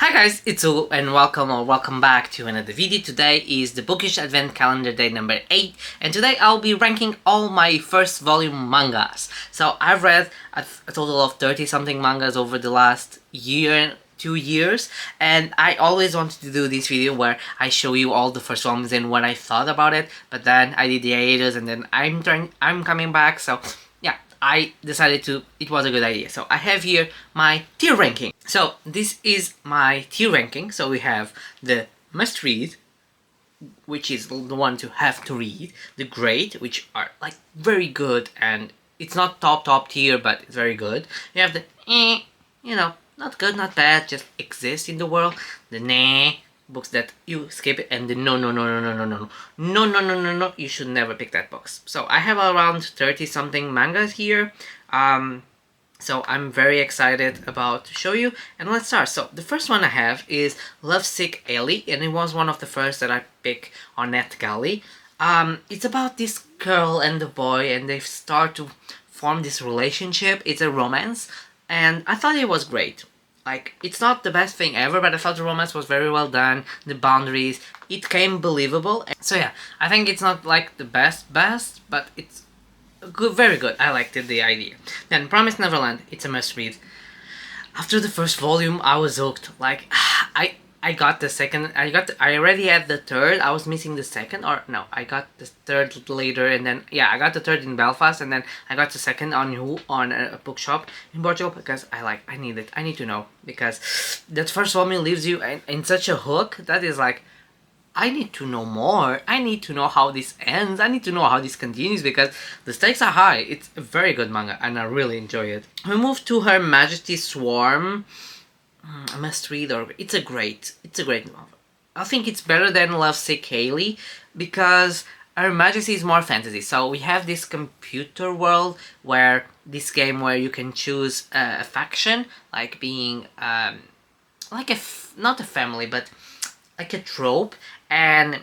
Hi guys, it's U and welcome back to another video. Today is the Bookish Advent Calendar Day number 8, and today I'll be ranking all my first volume mangas. So I've read a total of 30 something mangas over the last year, 2 years, and I always wanted to do this video where I show you all the first volumes and what I thought about it, but then I did the hiatus and then I'm coming back, so yeah, I decided it was a good idea. So I have here my tier ranking. So this is my tier ranking. So we have the must read, which is the one to have to read, the great, which are like very good and it's not top tier, but it's very good. You have the not good, not bad, just exist in the world, the nah, books that you skip it, and the no, you should never pick that books. So I have around 30 something mangas here, so I'm very excited about to show you, and let's start. So the first one I have is Lovesick Ellie, and it was one of the first that I picked on NetGalley. It's about this girl and the boy, and they start to form this relationship. It's a romance, and I thought it was great. Like, it's not the best thing ever, but I thought the romance was very well done, the boundaries, it came believable. So yeah, I think it's not like the best, but it's good, very good. I liked it, the idea. Then Promised Neverland, it's a must read. After the first volume, I was hooked. Like, I got the second, I already had the third, I was missing the second, or no, I got the third later, and then, yeah, I got the third in Belfast, and then I got the second on a bookshop in Portugal, because I need it, I need to know, because that first volume leaves you in such a hook, that is like, I need to know more, I need to know how this ends, I need to know how this continues, because the stakes are high. It's a very good manga, and I really enjoy it. We move to Her Majesty's Swarm. A must read, or it's a great novel. I think it's better than Lovesick Ellie because Her Majesty is more fantasy. So we have this computer world where this game where you can choose a faction, like being like not a family, but like a trope, and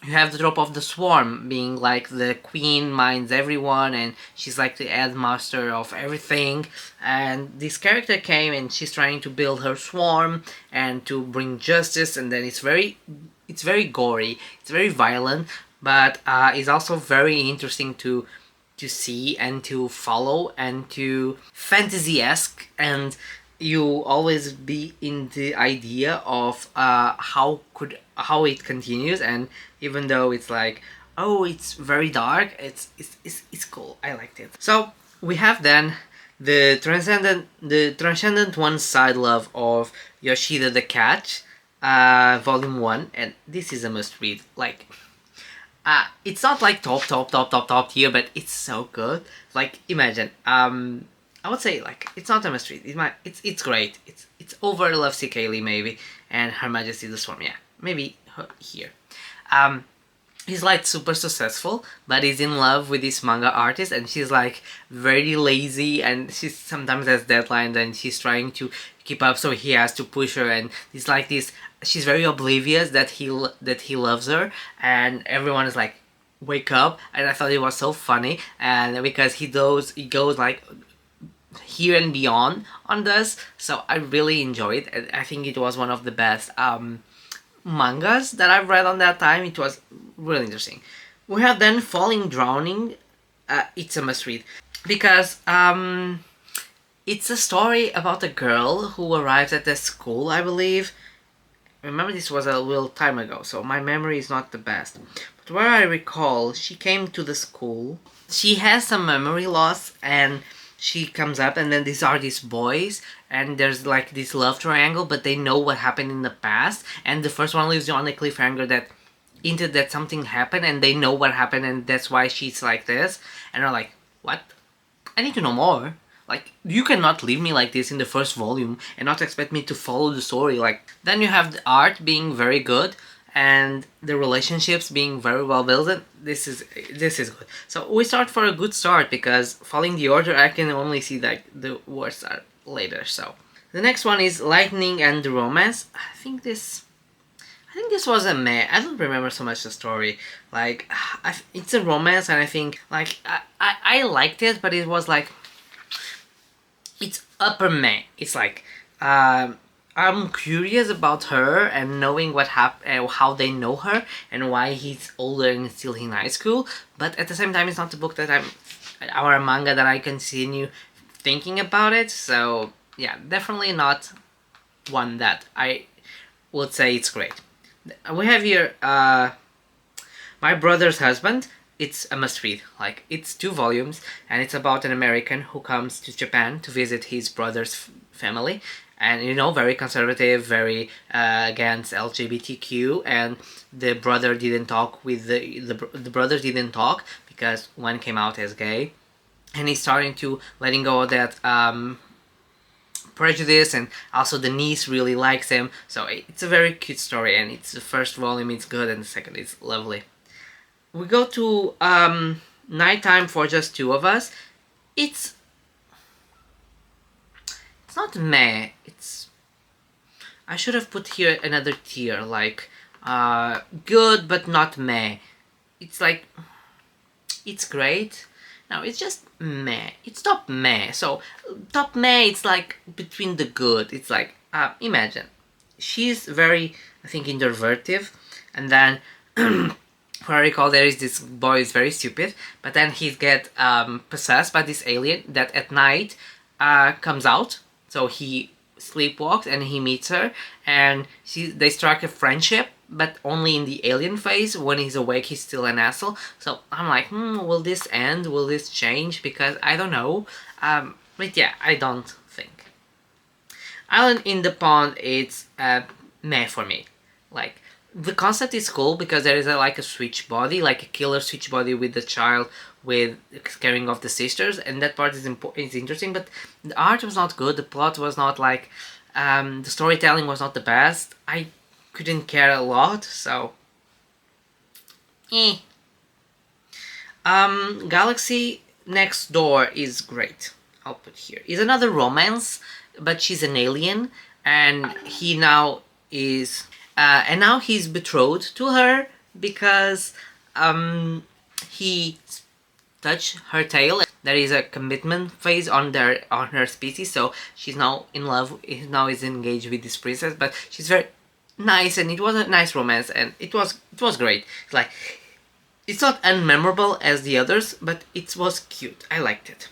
you have the trope of the swarm being like the queen minds everyone and she's like the headmaster of everything, and this character came and she's trying to build her swarm and to bring justice, and then it's very gory, it's very violent, but it's also very interesting to see and to follow and to fantasy-esque, and you always be in the idea of how it continues, and even though it's like, oh, it's very dark, it's cool. I liked it. So we have then the transcendent one-side love of Yoshida the Cat, volume 1, and this is a must read. Like, it's not like top tier, but it's so good. Like, imagine, I would say, like, it's not a must read. It's great. It's over Lovesick Ellie maybe, and Her Majesty the Swarm. Yeah, maybe here. He's like super successful, but he's in love with this manga artist, and she's like very lazy, and she sometimes has deadlines, and she's trying to keep up, so he has to push her, and it's like this. She's very oblivious that he loves her, and everyone is like, wake up. And I thought it was so funny, and because he goes like here and beyond on this, so I really enjoyed it. I think it was one of the best mangas that I've read on that time. It was really interesting. We have then Falling Drowning. It's a must read because it's a story about a girl who arrives at the school, I believe. Remember, this was a little time ago, so my memory is not the best, but where I recall, she came to the school, she has some memory loss, and she comes up, and then these boys, and there's like this love triangle, but they know what happened in the past, and the first one leaves you on a cliffhanger that something happened, and they know what happened, and that's why she's like this, and they're like, what? I need to know more. Like, you cannot leave me like this in the first volume and not expect me to follow the story. Like, then you have the art being very good and the relationships being very well built. This is good. So we start for a good start, because following the order, I can only see like the worst are later. So the next one is Lightning and the Romance. I think this was a meh. I don't remember so much the story. Like, it's a romance, and I think like I liked it, but it was like, it's upper meh. It's like I'm curious about her and knowing what how they know her and why he's older and still in high school. But at the same time, it's not a book that or a manga that I continue thinking about it. So yeah, definitely not one that I would say it's great. We have here My Brother's Husband. It's a must read. Like, it's 2 volumes, and it's about an American who comes to Japan to visit his brother's family. And, you know, very conservative, very against LGBTQ, and the brother didn't talk with the brothers didn't talk because one came out as gay, and he's starting to letting go of that prejudice, and also the niece really likes him. So it's a very cute story, and it's the first volume, it's good, and the second is lovely. We go to Nighttime for Just Two of Us. It's not meh. I should have put here another tier, like good but not meh. It's like, it's great. No, it's just meh. It's top meh. So top meh, it's like between the good. It's like, imagine she's very, I think, introverted, and then what I recall, there is this boy is very stupid, but then he get possessed by this alien that at night comes out. So he sleepwalks and he meets her, and they strike a friendship, but only in the alien phase. When he's awake, he's still an asshole. So I'm like, will this end? Will this change? Because I don't know. But yeah, I don't think. Island in the Pond, it's meh for me. Like, the concept is cool because there is like a switch body, like a killer switch body with the child with scaring off the sisters, and that part is interesting, but the art was not good, the plot was not like, the storytelling was not the best. I couldn't care a lot, so Galaxy Next Door is great. I'll put here. Is another romance, but she's an alien, and he now is and now he's betrothed to her because he touched her tail. There is a commitment phase on her species, so she's now in love. Now is engaged with this princess, but she's very nice, and it was a nice romance, and it was great. It's like, it's not unmemorable as the others, but it was cute. I liked it.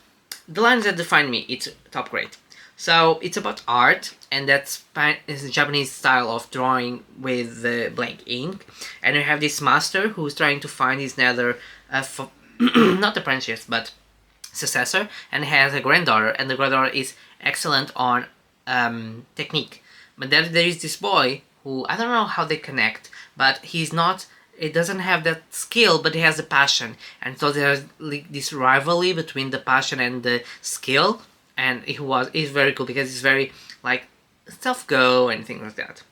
The Lines That Define Me, it's top grade. So it's about art, and that's is a Japanese style of drawing with blank ink. And you have this master who's trying to find his nether, not apprentice, but successor, and has a granddaughter, and the granddaughter is excellent on technique. But then there is this boy who, I don't know how they connect, but he's not, it doesn't have that skill, but he has the passion. And so there's like this rivalry between the passion and the skill. And it's very cool because it's very like self-go and things like that.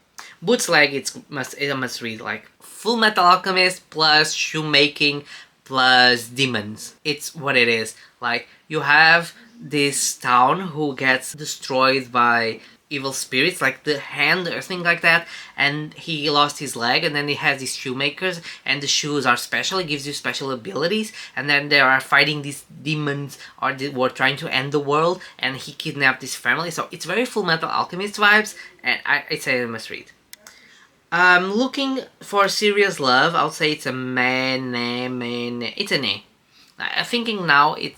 Bootleg, it's a must read. Like Full Metal Alchemist plus shoemaking plus demons. It's what it is. Like, you have this town who gets destroyed by evil spirits, like the hand or thing like that, and he lost his leg, and then he has these shoemakers, and the shoes are special. It gives you special abilities, and then they are fighting these demons, or they were trying to end the world, and he kidnapped this family. So it's very Full Metal Alchemist vibes, and I'd say I must read. Looking for serious love, I'll say it's a it's an A. Thinking now, it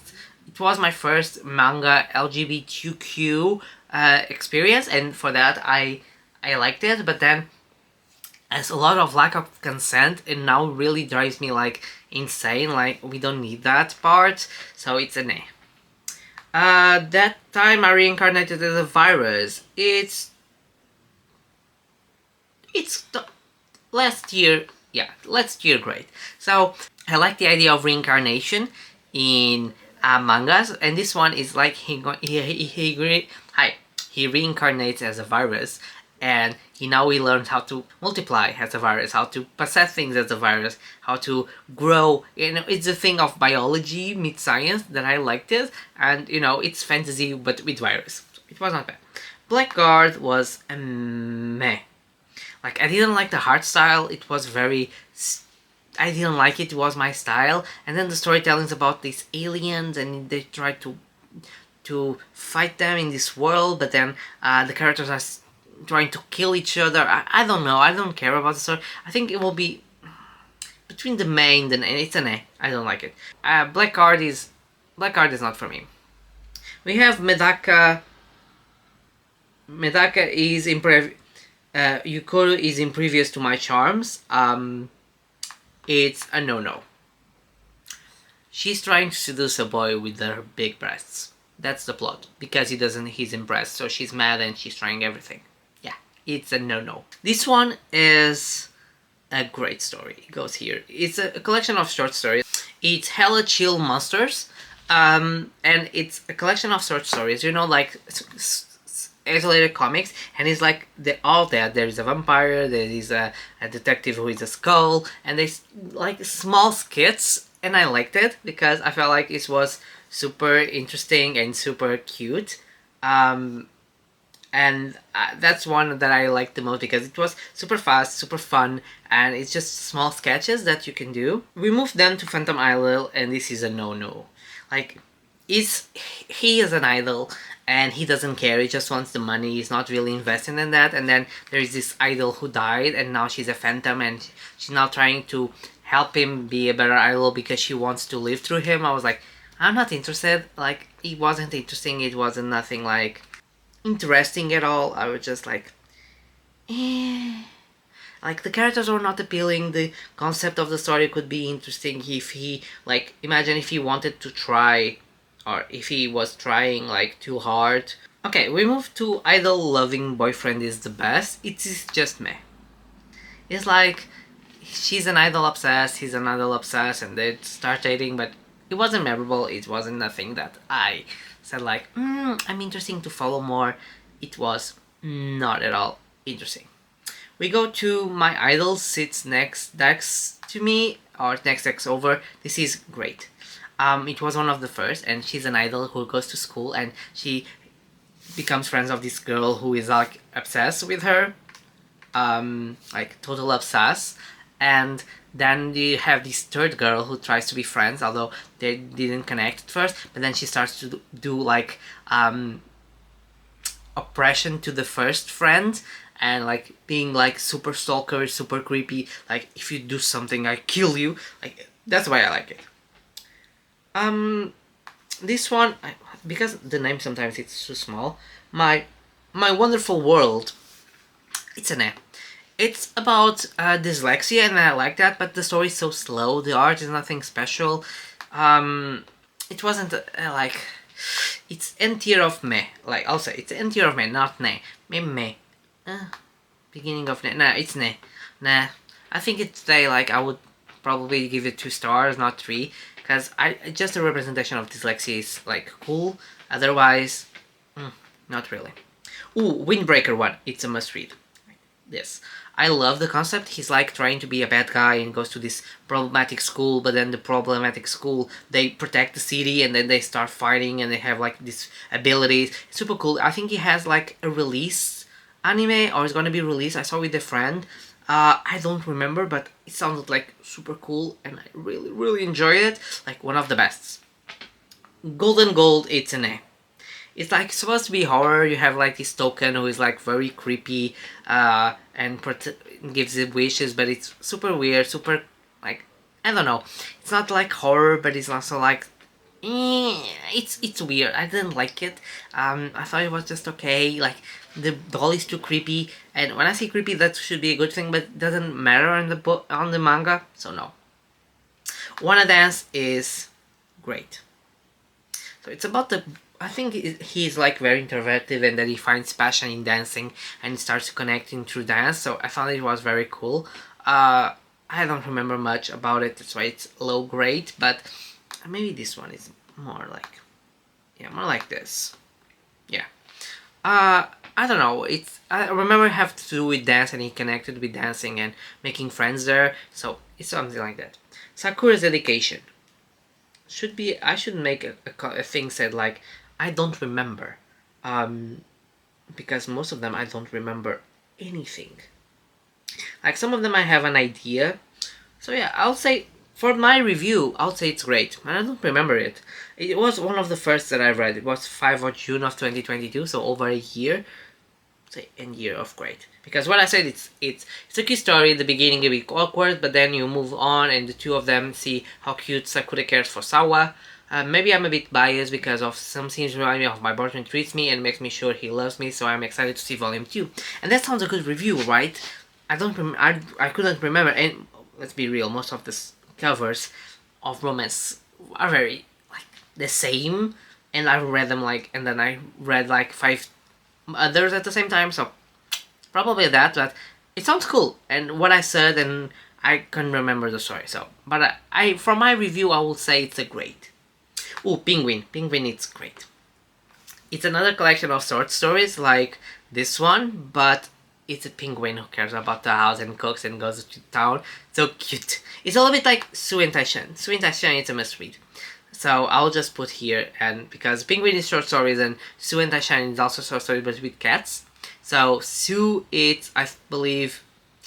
was my first manga LGBTQ experience, and for that I liked it, but then as a lot of lack of consent, it now really drives me like insane. Like, we don't need that part, so it's an A. That Time I Reincarnated as a Virus, it's last year great. So I like the idea of reincarnation in mangas, and this one is like he reincarnates as a virus, and he learns how to multiply as a virus, how to possess things as a virus, how to grow. You know, it's a thing of biology meets science that I liked it, and you know, it's fantasy but with virus. It was not bad. Blackguard was a meh. Like, I didn't like the art style. It was very, I didn't like it. It was my style. And then the storytelling's about these aliens, and they try to fight them in this world, but then the characters are trying to kill each other. I don't know. I don't care about the story. I think it will be between the main and it's an A. I don't like it. Black Art is not for me. We have Medaka. Medaka is Yukuru is impervious to my charms. It's a no-no. She's trying to seduce a boy with her big breasts. That's the plot. Because he's impressed, so she's mad and she's trying everything. Yeah, it's a no-no. This one is a great story. It goes here. It's a collection of short stories. It's hella chill monsters. And it's a collection of short stories, you know, like isolated comics, and it's like they're all there. There is a vampire, there is a detective who is a skull, and there's like small skits, and I liked it because I felt like it was super interesting and super cute. And that's one that I liked the most because it was super fast, super fun, and it's just small sketches that you can do. We moved then to Phantom Idol, and this is a no-no. Like, he is an idol, and he doesn't care, he just wants the money, he's not really investing in that, and then there's this idol who died, and now she's a phantom, and she's now trying to help him be a better idol because she wants to live through him. I was like, I'm not interested. Like, it wasn't interesting, it wasn't nothing, like, interesting at all. I was just like, eh. Like, the characters were not appealing, the concept of the story could be interesting if he, like, imagine if he wanted to try, or if he was trying, like, too hard. Okay, we move to idol loving boyfriend is the best. It is just meh. It's like, she's an idol obsessed, he's an idol obsessed, and they start dating, but it wasn't memorable, it wasn't nothing that I said like, I'm interesting to follow more. It was not at all interesting. We go to my idol sits next to me, or next over. This is great. It was one of the first, and she's an idol who goes to school, and she becomes friends of this girl who is like obsessed with her, like total obsessed. And then you have this third girl who tries to be friends, although they didn't connect at first. But then she starts to do like oppression to the first friend, and like being like super stalker, super creepy. Like, if you do something, I kill you. Like, that's why I like it. This one, because the name sometimes it's too small. My Wonderful World. It's an A. It's about dyslexia, and I like that, but the story is so slow. The art is nothing special. It wasn't like, it's N tier of meh. Like, I'll say it's N tier of meh, not meh. Maybe meh. Beginning of meh. Nah, it's meh. Nah. I think it's like I would probably give it 2 stars, not 3, because just the representation of dyslexia is like cool. Otherwise, not really. Ooh, Windbreaker 1. It's a must read. This. I love the concept. He's like trying to be a bad guy and goes to this problematic school, but then the problematic school, they protect the city, and then they start fighting, and they have like these abilities. It's super cool. I think he has like a release anime, or it's gonna be released. I saw with a friend. I don't remember, but it sounded like super cool, and I really, really enjoyed it. Like, one of the best. Golden Gold, it's an A. It's like supposed to be horror. You have like this token who is like very creepy, and gives it wishes, but it's super weird, super, like, I don't know. It's not like horror, but it's also like, it's weird. I didn't like it. I thought it was just okay. Like, the doll is too creepy, and when I say creepy, that should be a good thing, but it doesn't matter on the book, on the manga, so no. Wanna Dance is great. So it's about I think he's like very introverted, and then he finds passion in dancing, and he starts connecting through dance, so I thought it was very cool. I don't remember much about it, that's why it's low grade, but maybe this one is more like, yeah, more like this. Yeah. I don't know, I remember it have to do with dance, and he connected with dancing and making friends there, so it's something like that. Sakura's Dedication. I should make a thing said like, I don't remember, because most of them I don't remember anything. Like, some of them I have an idea, so yeah, I'll say, for my review, I'll say it's great, and I don't remember it. It was one of the first that I read. It was 5th of June of 2022, so over a year, say end year of great. Because what I said, it's a cute story. The beginning a bit awkward, but then you move on and the two of them see how cute Sakura cares for Sawa. Maybe I'm a bit biased because of some scenes remind me of my boyfriend treats me and makes me sure he loves me, so I'm excited to see volume 2. And that sounds a good review, right? I couldn't remember, and let's be real, most of the covers of romance are very like the same, and I read them like, and then I read like 5 others at the same time, so probably that, but it sounds cool. And what I said, and I can't remember the story, so, but I from my review I will say it's a great. Oh, Penguin, it's great. It's another collection of short stories like this one, but it's a penguin who cares about the house and cooks and goes to town. So cute. It's a little bit like Su and Taishan. Su and Taishan, it's a must read. So I'll just put here, and because Penguin is short stories and Su and Taishan is also short stories but with cats. So Su, it's, I believe,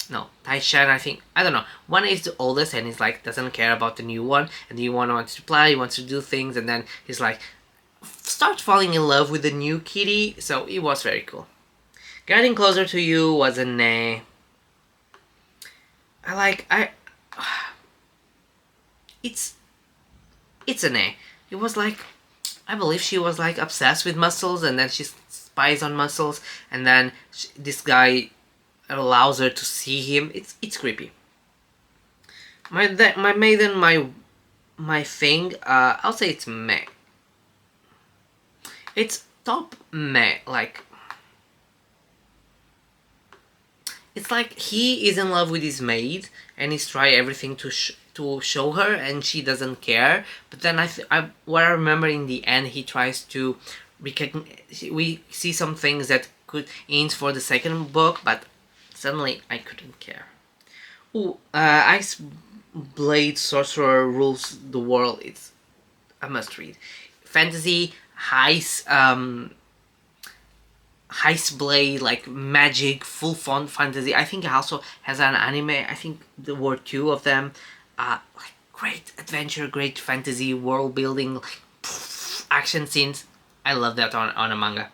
no, Taishan, I think, I don't know. One is the oldest and he's like, doesn't care about the new one. And the new one wants to play, he wants to do things, and then he's like, start falling in love with the new kitty. So it was very cool. Getting Closer to You was a nay. It's an nay. It was like, I believe she was like obsessed with muscles, and then she spies on muscles, and then this guy allows her to see him. It's creepy. My thing. I'll say it's meh. It's top meh. Like, it's like he is in love with his maid and he's trying everything to show her, and she doesn't care. But then what I remember in the end, he tries to we see some things that could hint for the second book, but suddenly I couldn't care. Ooh, Ice Blade Sorcerer Rules the World. It's a must read. Fantasy, Heist Blade, like magic, full fun fantasy. I think it also has an anime. I think there were 2 of them. Like great adventure, great fantasy, world building, like action scenes. I love that on a manga.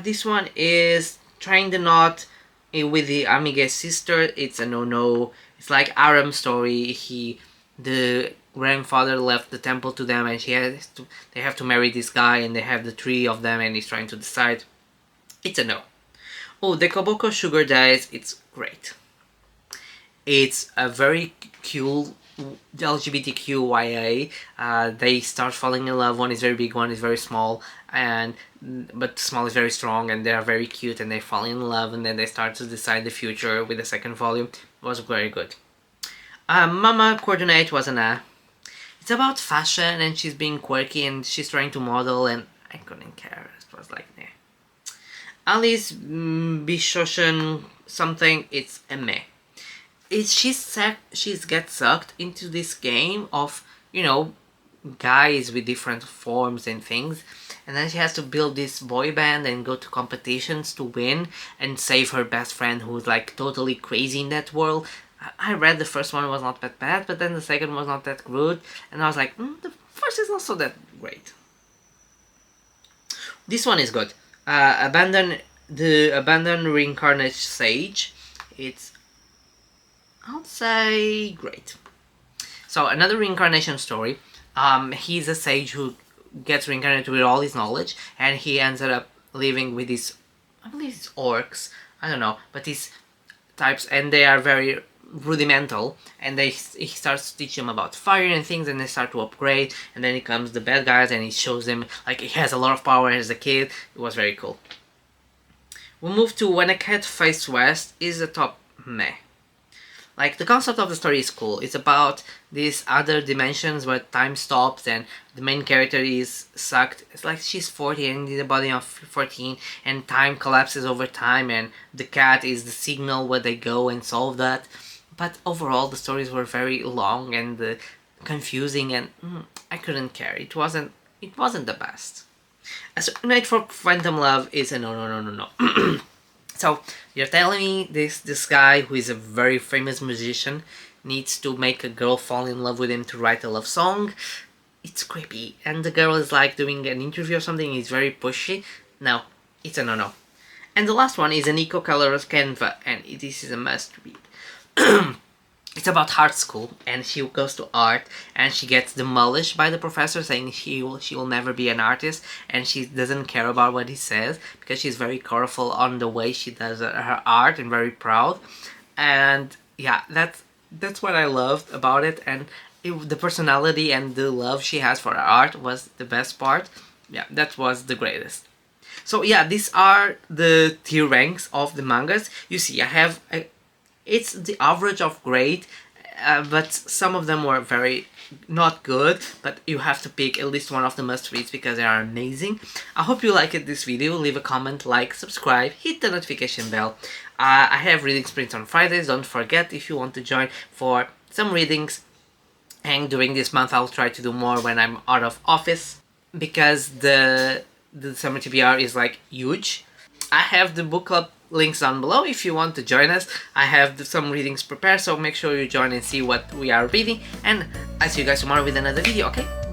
This one is Trying the Knot with the Amige's sister. It's a no. It's like Aram story. The grandfather left the temple to them, and they have to marry this guy, and they have the 3 of them, and he's trying to decide. It's a no. Oh, the Koboko Sugar Dice, it's great. It's a very cool LGBTQIA. They start falling in love. One is very big, one is very small, but small is very strong, and they are very cute, and they fall in love, and then they start to decide the future with the second volume. It was very good. Mama Coordinate was an It's about fashion, and she's being quirky, and she's trying to model, and I couldn't care. It was like, meh. Alice Bishoshan something, it's a meh. She gets sucked into this game of, guys with different forms and things, and then she has to build this boy band and go to competitions to win and save her best friend who's like totally crazy in that world. I read the first one was not that bad, but then the second was not that good, and I was like, the first is not so that great. This one is good. Abandoned Reincarnate Sage. It's, I'll say, great. So another reincarnation story. He's a sage who gets reincarnated with all his knowledge, and he ends up living with these, I believe it's orcs, I don't know, but these types, and they are very rudimental, and he starts to teach them about fire and things, and they start to upgrade, and then he comes the bad guys, and he shows them like he has a lot of power as a kid. It was very cool. We move to When a Cat Faced West. Is a top meh. Like, the concept of the story is cool. It's about these other dimensions where time stops and the main character is sucked. It's like she's 40 and in the body of 14, and time collapses over time, and the cat is the signal where they go and solve that. But overall, the stories were very long and confusing, and I couldn't care. It wasn't the best. As Night for Phantom Love is a no. So, you're telling me this guy, who is a very famous musician, needs to make a girl fall in love with him to write a love song? It's creepy. And the girl is like doing an interview or something, he's very pushy. No, it's a no. And the last one is an Eco Colors Canva, and this is a must read. It's about art school, and she goes to art, and she gets demolished by the professor, saying she will never be an artist, and she doesn't care about what he says because she's very colorful on the way she does her art and very proud. And yeah, that's what I loved about it, and the personality and the love she has for her art was the best part. Yeah, that was the greatest. So yeah, these are the tier ranks of the mangas. You see, I have it's the average of great, but some of them were very not good, but you have to pick at least one of the must reads because they are amazing. I hope you liked this video. Leave a comment, like, subscribe, hit the notification bell. I have reading sprints on Fridays. Don't forget, if you want to join for some readings. And during this month I'll try to do more when I'm out of office, because the summer TBR is like huge. I have the book club links down below if you want to join us. I have some readings prepared, so make sure you join and see what we are reading, and I'll see you guys tomorrow with another video, okay?